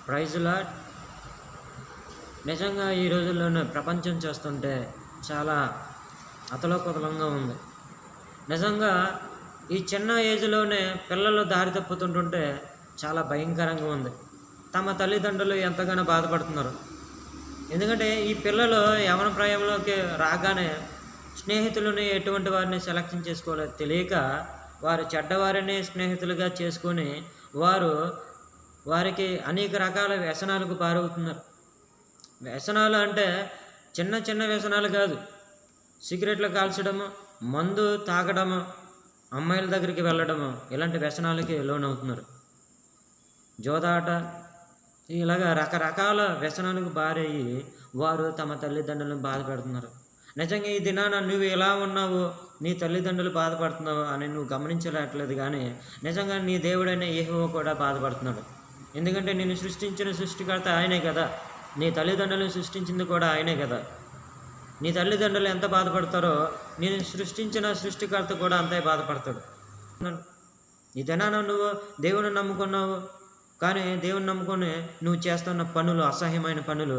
Praise lord. నిజంగా ఈ రోజుల్లోనే ప్రపంచం చూస్తుంటే చాలా అతలోకుతలంగా ఉంది. నిజంగా ఈ చిన్న ఏజ్‌లోనే పిల్లలు దారి తప్పుతుంటుంటే చాలా భయంకరంగా ఉంది. తమ తల్లిదండ్రులు ఎంతగానో బాధపడుతున్నారు. ఎందుకంటే ఈ పిల్లలు యవ్వన ప్రాయంలోకి రాగానే స్నేహితులని ఎటువంటి వారిని సెలక్షన్ చేసుకోవాలో తెలియక వారు చెడ్డవారిని స్నేహితులుగా చేసుకొని వారికి అనేక రకాల వ్యసనాలకు పారవుతున్నారు. వ్యసనాలు అంటే చిన్న చిన్న వ్యసనాలు కాదు. సిగరెట్లు కాల్చడము, మందు తాగడము, అమ్మాయిల దగ్గరికి వెళ్ళడము, ఇలాంటి వ్యసనాలకి లోనవుతున్నారు. జోదాట, ఇలాగా రకరకాల వ్యసనాలకు బారయ్యి వారు తమ తల్లిదండ్రులను బాధపెడుతున్నారు. నిజంగా ఈ దినాన నువ్వు ఎలా ఉన్నావు, నీ తల్లిదండ్రులు బాధపడుతున్నావు అని నువ్వు గమనించలేట్లేదు. కానీ నిజంగా నీ దేవుడైన యెహోవా కూడా బాధపడుతున్నాడు. ఎందుకంటే నిన్ను సృష్టించిన సృష్టికర్త ఆయనే కదా. నీ తల్లిదండ్రులను సృష్టించింది కూడా ఆయనే కదా. నీ తల్లిదండ్రులు ఎంత బాధపడతారో నేను సృష్టించిన సృష్టికర్త కూడా అంతే బాధపడతాడు. ఈ దినాన నువ్వు దేవుని నమ్ముకున్నావు, కానీ దేవుని నమ్ముకొని నువ్వు చేస్తున్న పనులు, అసహ్యమైన పనులు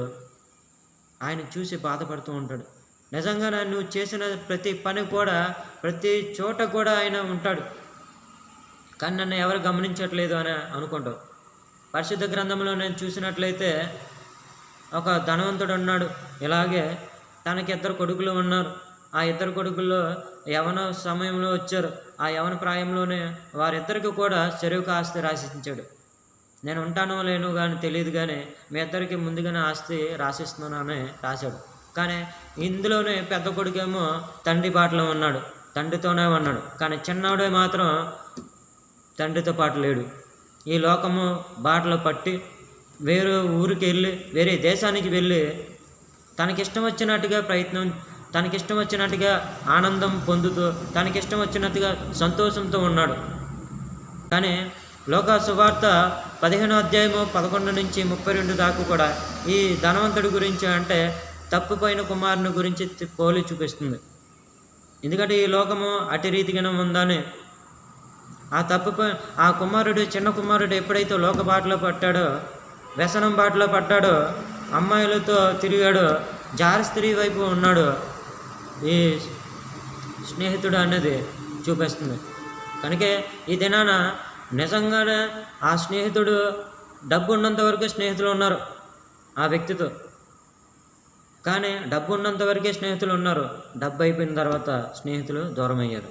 ఆయన చూసి బాధపడుతూ ఉంటాడు. నిజంగా నువ్వు చేసిన ప్రతి పని కూడా, ప్రతి చోట కూడా ఆయన ఉంటాడు. కానీ నన్ను ఎవరు గమనించట్లేదు అని అనుకుంటావు. పరిశుద్ధ గ్రంథంలో నేను చూసినట్లయితే ఒక ధనవంతుడు ఉన్నాడు. ఇలాగే తనకి 2 కొడుకులు ఉన్నారు. ఆ 2 కొడుకుల్లో యవన సమయంలో వచ్చారు. ఆ యవన ప్రాయంలోనే వారిద్దరికి కూడా చెరువుకు ఆస్తి రాసిచ్చాడు. నేను ఉంటానో లేను కానీ తెలియదు, కానీ మీ ఇద్దరికి ముందుగానే ఆస్తి రాసిస్తున్నానని రాశాడు. కానీ ఇందులోనే పెద్ద కొడుకేమో తండ్రి బాటలో ఉన్నాడు, తండ్రితోనే ఉన్నాడు. కానీ చిన్నవాడే మాత్రం తండ్రితో పాటు లేడు. ఈ లోకము బాటలో పట్టి వేరే ఊరికి వెళ్ళి, వేరే దేశానికి వెళ్ళి తనకిష్టం వచ్చినట్టుగా తనకిష్టం వచ్చినట్టుగా ఆనందం పొందుతూ, తనకిష్టం వచ్చినట్టుగా సంతోషంతో ఉన్నాడు. కానీ లోక సువార్త 15వ అధ్యాయము 11 నుంచి 32 దాకా కూడా ఈ ధనవంతుడి గురించి, అంటే తప్పిపోయిన కుమారుని గురించి పోలి చూపిస్తుంది. ఎందుకంటే ఈ లోకము అటు రీతిగానే ఉందని, ఆ కుమారుడు, చిన్న కుమారుడు ఎప్పుడైతే లోక బాటలో పట్టాడో, వ్యసనం బాటలో పట్టాడో, అమ్మాయిలతో తిరిగాడో, జార స్త్రీ వైపు ఉన్నాడు, ఈ స్నేహితుడు అనేది చూపిస్తుంది. కనుకే ఈ దినాన నిజంగానే ఆ స్నేహితుడు, డబ్బు ఉన్నంత వరకు స్నేహితులు ఉన్నారు ఆ వ్యక్తితో. కానీ డబ్బు ఉన్నంత వరకే స్నేహితులు ఉన్నారు. డబ్బు అయిపోయిన తర్వాత స్నేహితులు దూరం అయ్యారు.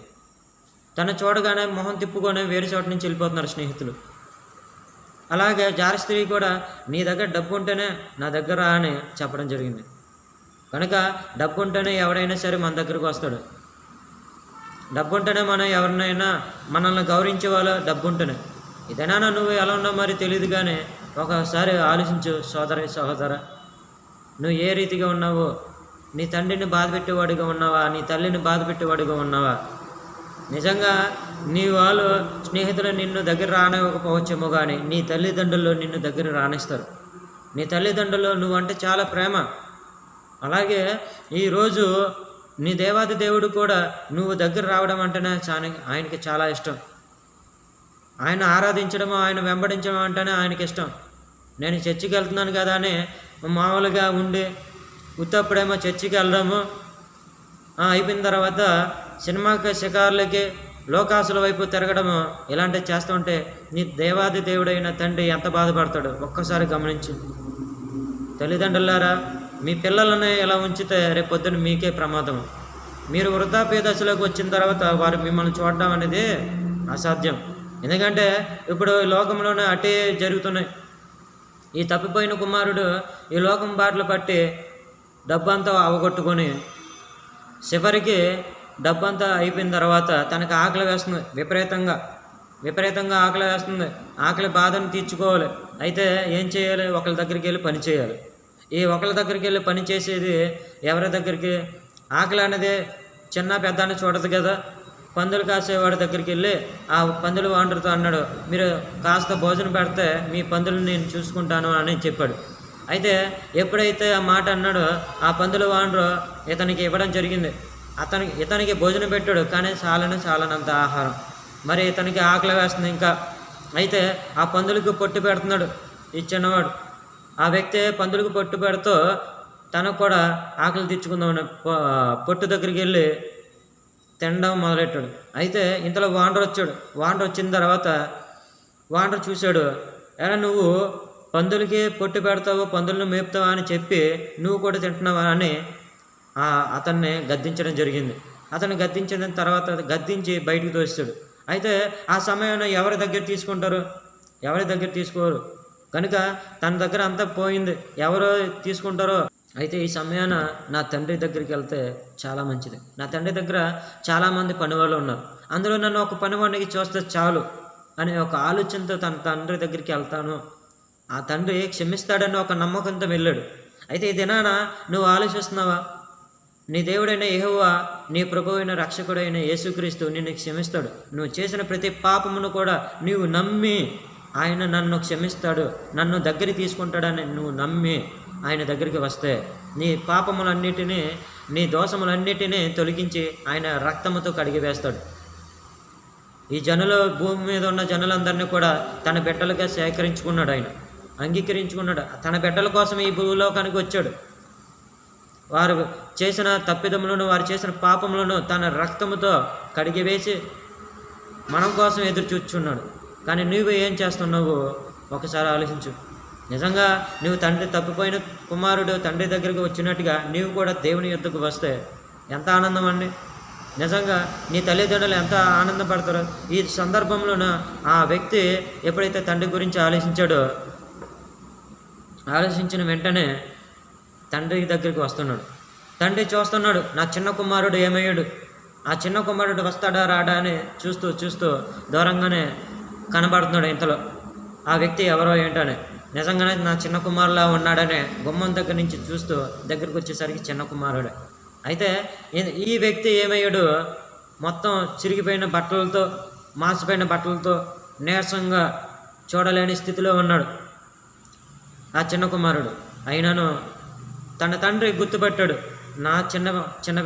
తను చూడగానే మొహం తిప్పుకొని వేరే చోట నుంచి వెళ్ళిపోతున్నారు స్నేహితులు. అలాగే జార స్త్రీ కూడా నీ దగ్గర డబ్బు ఉంటేనే నా దగ్గర అని చెప్పడం జరిగింది. కనుక డబ్బు ఉంటేనే ఎవరైనా సరే మన దగ్గరకు వస్తాడు. డబ్బు ఉంటేనే మనం ఎవరినైనా మనల్ని గౌరవించే వాళ్ళు డబ్బు ఉంటేనే. ఇదేనా నువ్వు ఎలా ఉన్నావు మరి తెలియదు, కానీ ఒకసారి ఆలోచించు సహోదర, నువ్వు ఏ రీతిగా ఉన్నావో. నీ తండ్రిని బాధ పెట్టేవాడిగా ఉన్నావా, నీ తల్లిని బాధ పెట్టేవాడిగా ఉన్నావా? నిజంగా నీ వాళ్ళు స్నేహితులు నిన్ను దగ్గర రానివ్వకపోవచ్చేమో, కానీ నీ తల్లిదండ్రులు నిన్ను దగ్గర రానిస్తారు. నీ తల్లిదండ్రులు నువ్వంటే చాలా ప్రేమ. అలాగే ఈరోజు నీ దేవాది దేవుడు కూడా నువ్వు దగ్గర రావడం అంటేనే ఆయనకి చాలా ఇష్టం. ఆయన ఆరాధించడము, ఆయన వెంబడించడం అంటేనే ఆయనకి ఇష్టం. నేను చర్చికి వెళ్తున్నాను కదా అని మామూలుగా ఉండి ఉత్తప్పుడేమో చర్చికి వెళ్ళడము, అయిపోయిన తర్వాత సినిమాకి, షికారులకి, లోకాసుల వైపు తిరగడము, ఇలాంటివి చేస్తుంటే నీ దేవాది దేవుడైన తండ్రి ఎంత బాధపడతాడు ఒక్కసారి గమనించు. తల్లిదండ్రులారా, మీ పిల్లలని ఎలా ఉంచితే రేపొద్దున మీకే ప్రమాదం. మీరు వృద్ధాప్య దశలోకి వచ్చిన తర్వాత వారు మిమ్మల్ని చూడడం అనేది అసాధ్యం. ఎందుకంటే ఇప్పుడు లోకంలోనే అటే జరుగుతున్నాయి. ఈ తప్పిపోయిన కుమారుడు ఈ లోకం బాటలు పట్టి డబ్బంతా అవగొట్టుకొని చివరికి డబ్బంతా అయిపోయిన తర్వాత తనకు ఆకలి వేస్తుంది, విపరీతంగా ఆకలి వేస్తుంది. ఆకలి బాధను తీర్చుకోవాలి. అయితే ఏం చేయాలి? ఒకరి దగ్గరికి వెళ్ళి పని చేయాలి. ఈ ఒకరి దగ్గరికి వెళ్ళి పని చేసేది ఎవరి దగ్గరికి? ఆకలి అనేది చిన్న పెద్ద అని చూడదు కదా. పందులు కాసేవాడి దగ్గరికి వెళ్ళి ఆ పందుల వాండర్తో అన్నాడు, మీరు కాస్త భోజనం పెడితే మీ పందులు నేను చూసుకుంటాను అని చెప్పాడు. అయితే ఎప్పుడైతే ఆ మాట అన్నాడో ఆ పందుల వాండరు ఇతనికి ఇవ్వడం జరిగింది. ఇతనికి భోజనం పెట్టాడు, కానీ చాలనంత ఆహారం. మరి ఇతనికి ఆకలి వేస్తుంది ఇంకా. అయితే ఆ పందులకు పొట్టు పెడుతున్నాడు ఈ చిన్నవాడు. ఆ వ్యక్తి పందులకు పొట్టు పెడుతూ తనకు కూడా ఆకలి తెచ్చుకుందామని పొట్టు దగ్గరికి వెళ్ళి తినడం మొదలెట్టాడు. అయితే ఇంతలో వానర్ వచ్చాడు. వానర్ వచ్చిన తర్వాత వానర్ చూశాడు, ఎలా నువ్వు పందులకి పొట్టు పెడతావు, పందులను మేపుతావా అని చెప్పి నువ్వు కూడా తింటున్నావా అని అతన్ని గద్దించడం జరిగింది. అతన్ని గద్దించిన తర్వాత గద్దించి బయటికి తోస్తాడు. అయితే ఆ సమయంలో ఎవరి దగ్గర తీసుకుంటారు? ఎవరి దగ్గర తీసుకోరు. కనుక తన దగ్గర అంతా పోయింది, ఎవరో తీసుకుంటారో. అయితే ఈ సమయాన నా తండ్రి దగ్గరికి వెళ్తే చాలా మంచిది. నా తండ్రి దగ్గర చాలామంది పనివాళ్ళు ఉన్నారు, అందులో నన్ను ఒక పనివాడికి చూస్తే చాలు అనే ఒక ఆలోచనతో తన తండ్రి దగ్గరికి వెళ్తాను. ఆ తండ్రి క్షమిస్తాడని ఒక నమ్మకంతో వెళ్ళాడు. అయితే ఈ దినాన నువ్వు ఆలోచిస్తున్నావా? నీ దేవుడైన యెహోవా, నీ ప్రభువైన రక్షకుడైన యేసుక్రీస్తు నిన్ను క్షమిస్తాడు. నువ్వు చేసిన ప్రతి పాపమును కూడా నీవు నమ్మి ఆయన నన్ను క్షమిస్తాడు, నన్ను దగ్గరికి తీసుకుంటాడని నువ్వు నమ్మి ఆయన దగ్గరికి వస్తే నీ పాపములన్నిటినీ, నీ దోషములన్నిటినీ తొలగించి ఆయన రక్తముతో కడిగి వేస్తాడు. ఈ భూమి మీద ఉన్న జనులందరినీ కూడా తన బిడ్డలుగా సేకరించుకున్నాడు. ఆయన అంగీకరించుకున్నాడు. తన బిడ్డల కోసం ఈ భూలోకానికి వచ్చాడు. వారు చేసిన తప్పిదములను, వారు చేసిన పాపములను తన రక్తముతో కడిగివేసి మనం కోసం ఎదురు చూచున్నాడు. కానీ నువ్వు ఏం చేస్తున్నావు ఒకసారి ఆలోచించు. నిజంగా నువ్వు తప్పిపోయిన కుమారుడు తండ్రి దగ్గరికి వచ్చినట్టుగా నీవు కూడా దేవుని యొద్దకు వస్తే ఎంత ఆనందం అండి. నిజంగా నీ తల్లిదండ్రులు ఎంత ఆనందపడతారో. ఈ సందర్భంలోన ఆ వ్యక్తి ఎప్పుడైతే తండ్రి గురించి ఆలోచించిన వెంటనే తండ్రి దగ్గరికి వస్తున్నాడు. తండ్రి చూస్తున్నాడు, నా చిన్న కుమారుడు ఏమయ్యాడు, ఆ చిన్న కుమారుడు వస్తాడా రాడా అని చూస్తూ దూరంగానే కనబడుతున్నాడు. ఇంతలో ఆ వ్యక్తి ఎవరో ఏంటని, నిజంగానే నా చిన్న కుమారులా ఉన్నాడనే గుమ్మం దగ్గర నుంచి చూస్తూ దగ్గరికి వచ్చేసరికి చిన్న కుమారుడు. అయితే ఈ వ్యక్తి ఏమయ్యాడు, మొత్తం చిరిగిపోయిన బట్టలతో, మాసిపోయిన బట్టలతో నీరసంగా చూడలేని స్థితిలో ఉన్నాడు ఆ చిన్న కుమారుడు. అయినను తన తండ్రి గుర్తుపెట్టాడు, నా చిన్న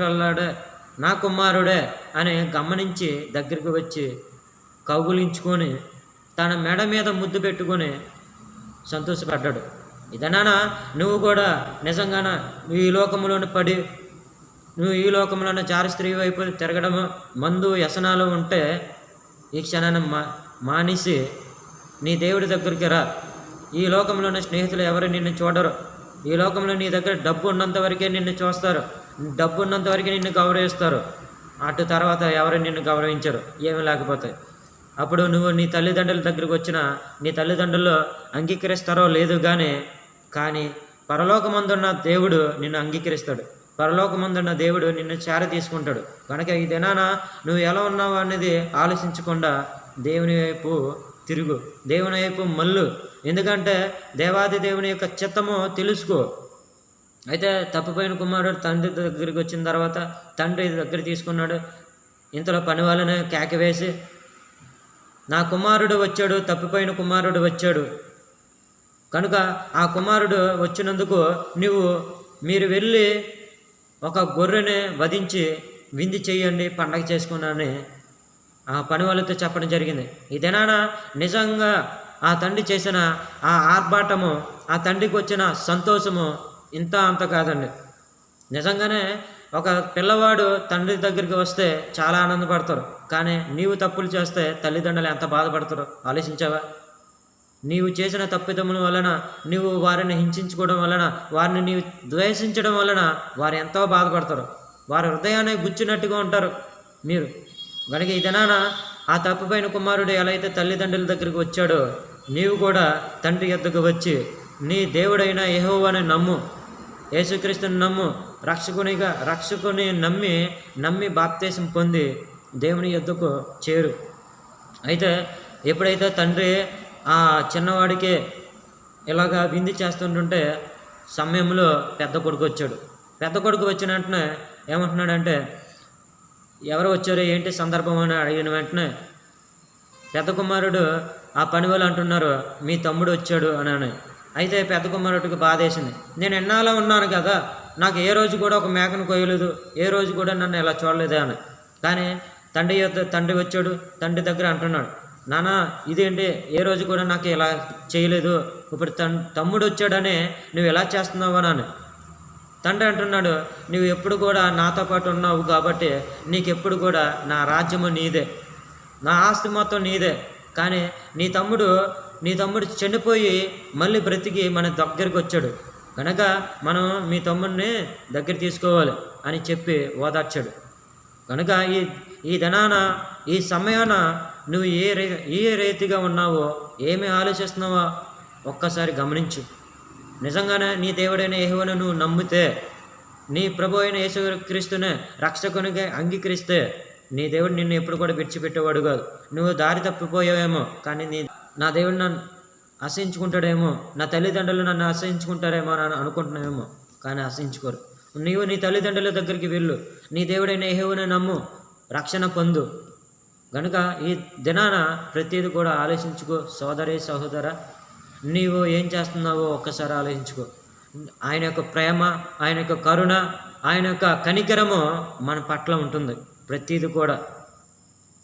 పిల్లాడే, నా కుమారుడే అని గమనించి దగ్గరికి వచ్చి కౌగులించుకొని తన మెడ మీద ముద్దు పెట్టుకొని సంతోషపడ్డాడు. ఇదనా నువ్వు కూడా నిజంగాన ఈ లోకంలోని పడి, నువ్వు ఈ లోకంలోనే జార స్త్రీ వైపు తిరగడము, మందు వ్యసనాలు ఉంటే ఈ క్షణాన్ని మానేసి నీ దేవుడి దగ్గరికి రా. ఈ లోకంలోని స్నేహితులు ఎవరు నిన్ను చూడరు. ఈ లోకంలో నీ దగ్గర డబ్బు ఉన్నంత వరకే నిన్ను చూస్తారు, డబ్బు ఉన్నంత వరకే నిన్ను గౌరవిస్తారు. అటు తర్వాత ఎవరు నిన్ను గౌరవించరు, ఏమీ లేకపోతాయి. అప్పుడు నువ్వు నీ తల్లిదండ్రుల దగ్గరికి వచ్చిన నీ తల్లిదండ్రులు అంగీకరిస్తారో లేదు కానీ పరలోకమందున్న దేవుడు నిన్ను అంగీకరిస్తాడు. పరలోకమందున్న దేవుడు నిన్ను చేర తీసుకుంటాడు. కనుక ఈ దినాన నువ్వు ఎలా ఉన్నావు అనేది ఆలోచించకుండా దేవుని వైపు తిరుగు, దేవుని వైపు మల్లు. ఎందుకంటే దేవాది దేవుని యొక్క చిత్తము తెలుసుకో. అయితే తప్పిపోయిన కుమారుడు తండ్రి దగ్గరికి వచ్చిన తర్వాత తండ్రి దగ్గర తీసుకున్నాడు. ఇంతలో పని వాళ్ళని కేకవేసి, నా కుమారుడు వచ్చాడు, తప్పిపోయిన కుమారుడు వచ్చాడు కనుక ఆ కుమారుడు వచ్చినందుకు మీరు వెళ్ళి ఒక గొర్రెని వధించి విందు చేయండి, పండగ చేసుకున్నానని ఆ పని వాళ్ళతో చెప్పడం జరిగింది. ఈ దినాన నిజంగా ఆ తండ్రి చేసిన ఆ ఆర్భాటము, ఆ తండ్రికి వచ్చిన సంతోషము ఇంత అంత కాదండి. నిజంగానే ఒక పిల్లవాడు తండ్రి దగ్గరికి వస్తే చాలా ఆనందపడతారు. కానీ నీవు తప్పులు చేస్తే తల్లిదండ్రులు ఎంత బాధపడతారో ఆలోచించావా? నీవు చేసిన తప్పిదముల వలన, నీవు వారిని హింసించుకోవడం వలన, వారిని నీవు ద్వేషించడం వలన వారు ఎంతో బాధపడతారు. వారి హృదయాన్ని గుచ్చినట్టుగా ఉంటారు మీరు. కనుక ఈ దినాన ఆ తప్పిపోయిన కుమారుడు ఎలా అయితే తల్లిదండ్రుల దగ్గరికి వచ్చాడో, నీవు కూడా తండ్రి యొద్దకు వచ్చి నీ దేవుడైన యెహోవాని నమ్ము, యేసుక్రీస్తుని నమ్ము, రక్షకుని నమ్మి బాప్తీసం పొంది దేవుని యొద్దకు చేరు. అయితే ఎప్పుడైతే తండ్రి ఆ చిన్నవాడికి ఇలాగా విందు చేస్తుంటుంటే సమయంలో పెద్ద కొడుకు వచ్చాడు. పెద్ద కొడుకు వచ్చిన వెంటనే ఏమంటున్నాడంటే, ఎవరు వచ్చారు ఏంటి సందర్భం అని అడిగిన వెంటనే పెద్ద కుమారుడు ఆ పని వాళ్ళు అంటున్నారు, మీ తమ్ముడు వచ్చాడు అని. అయితే పెద్ద కుమారుడికి బాధ వేసింది. నేను ఎన్నాళ్ళ ఉన్నాను కదా, నాకు ఏ రోజు కూడా ఒక మేకను కొయ్యలేదు, ఏ రోజు కూడా నన్ను ఇలా చూడలేదే అని. కానీ తండ్రి వచ్చాడు, తండ్రి దగ్గర అంటున్నాడు, నాన్న ఇదేంటి, ఏ రోజు కూడా నాకు ఇలా చేయలేదు, ఇప్పుడు తమ్ముడు వచ్చాడనే నువ్వు ఎలా చేస్తున్నావు నాన్న. తండ్రి అంటున్నాడు, నువ్వు ఎప్పుడు కూడా నాతో పాటు ఉన్నావు కాబట్టి నీకెప్పుడు కూడా నా రాజ్యము నీదే, నా ఆస్తి మొత్తం నీదే. కానీ నీ తమ్ముడు చనిపోయి మళ్ళీ బ్రతికి మన దగ్గరికి వచ్చాడు కనుక మనం మీ తమ్ముడిని దగ్గర తీసుకోవాలి అని చెప్పి ఓదార్చాడు. కనుక ఈ దినాన ఈ సమయాన నువ్వు ఏ రీతిగా ఉన్నావో, ఏమి ఆలోచిస్తున్నావో ఒక్కసారి గమనించు. నిజంగానే నీ దేవుడైన యెహోవాను నువ్వు నమ్మితే, నీ ప్రభు అయిన యేసుక్రీస్తునే రక్షకునిగా అంగీకరిస్తే నీ దేవుడు నిన్ను ఎప్పుడు కూడా విడిచిపెట్టేవాడు కాదు. నువ్వు దారి తప్పిపోయావేమో, కానీ నా దేవుడు నన్ను అసహించుకుంటాడేమో, నా తల్లిదండ్రులు నన్ను అసహించుకుంటారేమో అని అనుకుంటున్నావేమో, కానీ అసహించుకోరు. నీవు నీ తల్లిదండ్రుల దగ్గరికి వెళ్ళు, నీ దేవుడైన యెహోవాను నమ్ము, రక్షణ పొందు. కనుక ఈ దినాన ప్రతిదీ కూడా ఆలోచించుకో సోదరి సహోదర. నీవు ఏం చేస్తున్నావో ఒక్కసారి ఆలోచించుకో. ఆయన యొక్క ప్రేమ, ఆయన యొక్క కరుణ, ఆయన యొక్క కనికరము మన పట్ల ఉంటుంది ప్రతిదీ కూడా.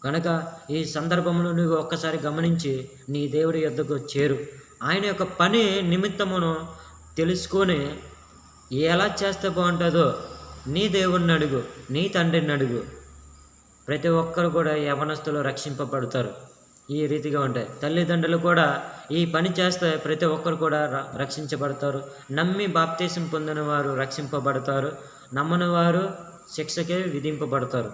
కనుక ఈ సందర్భంలో నువ్వు ఒక్కసారి గమనించి నీ దేవుడి యొద్దకు చేరు. ఆయన యొక్క పని నిమిత్తమును తెలుసుకొని ఎలా చేస్తే బాగుంటుందో నీ దేవుడిని అడుగు, నీ తండ్రిని అడుగు. ప్రతి ఒక్కరు కూడా యవనస్తులు రక్షింపబడతారు. ఈ రీతిగా ఉంటాయి. తల్లిదండ్రులు కూడా ఈ పని చేస్తే ప్రతి ఒక్కరు కూడా రక్షించబడతారు. నమ్మి బాప్తీసం పొందిన వారు రక్షింపబడతారు, నమ్మని వారు శిక్షకే విధింపబడతారు.